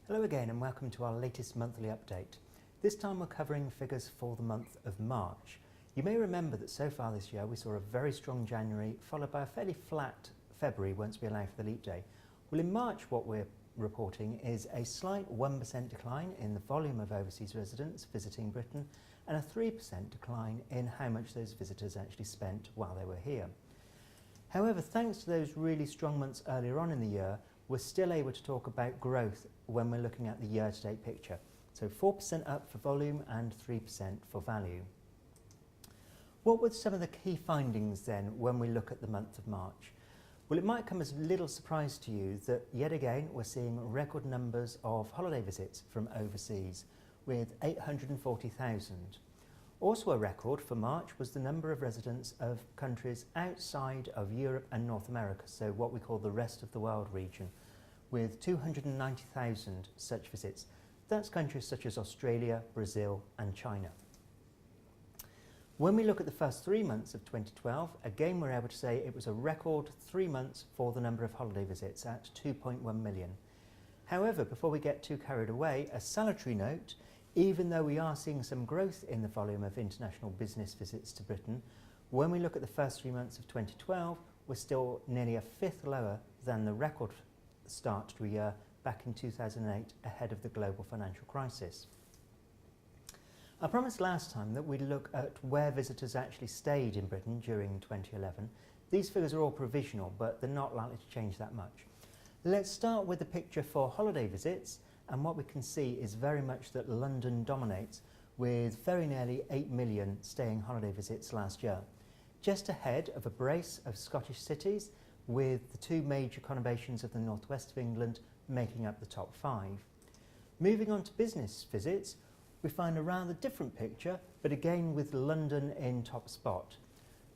Hello again and welcome to our latest monthly update. This time we're covering figures for the month of March. You may remember that so far this year we saw a very strong January followed by a fairly flat February once we allow for the leap day. Well, in March what we're reporting is a slight 1% decline in the volume of overseas residents visiting Britain and a 3% decline in how much those visitors actually spent while they were here. However, thanks to those really strong months earlier on in the year, we're still able to talk about growth when we're looking at the year-to-date picture. So 4% up for volume and 3% for value. What were some of the key findings then when we look at the month of March? Well, it might come as a little surprise to you that yet again we're seeing record numbers of holiday visits from overseas with 840,000. Also a record for March was the number of residents of countries outside of Europe and North America, so what we call the rest of the world region, with 290,000 such visits. That's countries such as Australia, Brazil and China. When we look at the first 3 months of 2012, again we're able to say it was a record 3 months for the number of holiday visits at 2.1 million. However, before we get too carried away, a salutary note: even though we are seeing some growth in the volume of international business visits to Britain, when we look at the first 3 months of 2012, we're still nearly a fifth lower than the record start to a year back in 2008, ahead of the global financial crisis. I promised last time that we'd look at where visitors actually stayed in Britain during 2011. These figures are all provisional, but they're not likely to change that much. Let's start with the picture for holiday visits. And what we can see is very much that London dominates, with very nearly 8 million staying holiday visits last year. Just ahead of a brace of Scottish cities, with the two major conurbations of the northwest of England making up the top 5. Moving on to business visits, we find a rather different picture, but again with London in top spot.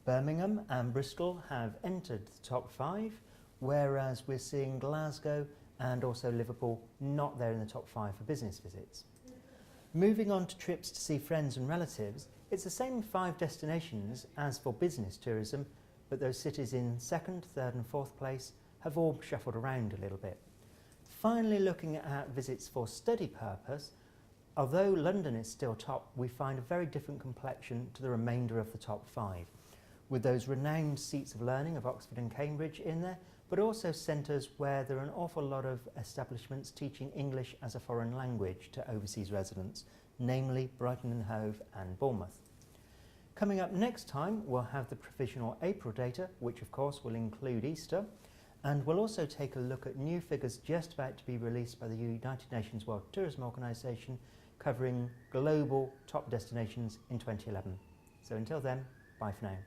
Birmingham and Bristol have entered the top 5, whereas we're seeing Glasgow and also Liverpool not there in the top 5 for business visits. Moving on to trips to see friends and relatives, it's the same 5 destinations as for business tourism, but those cities in 2nd, 3rd and 4th place have all shuffled around a little bit. Finally, looking at visits for study purpose, although London is still top, we find a very different complexion to the remainder of the top 5, with those renowned seats of learning of Oxford and Cambridge in there, but also centres where there are an awful lot of establishments teaching English as a foreign language to overseas residents, namely Brighton and Hove and Bournemouth. Coming up next time, we'll have the provisional April data, which of course will include Easter, and we'll also take a look at new figures just about to be released by the United Nations World Tourism Organization, covering global top destinations in 2011. So until then, bye for now.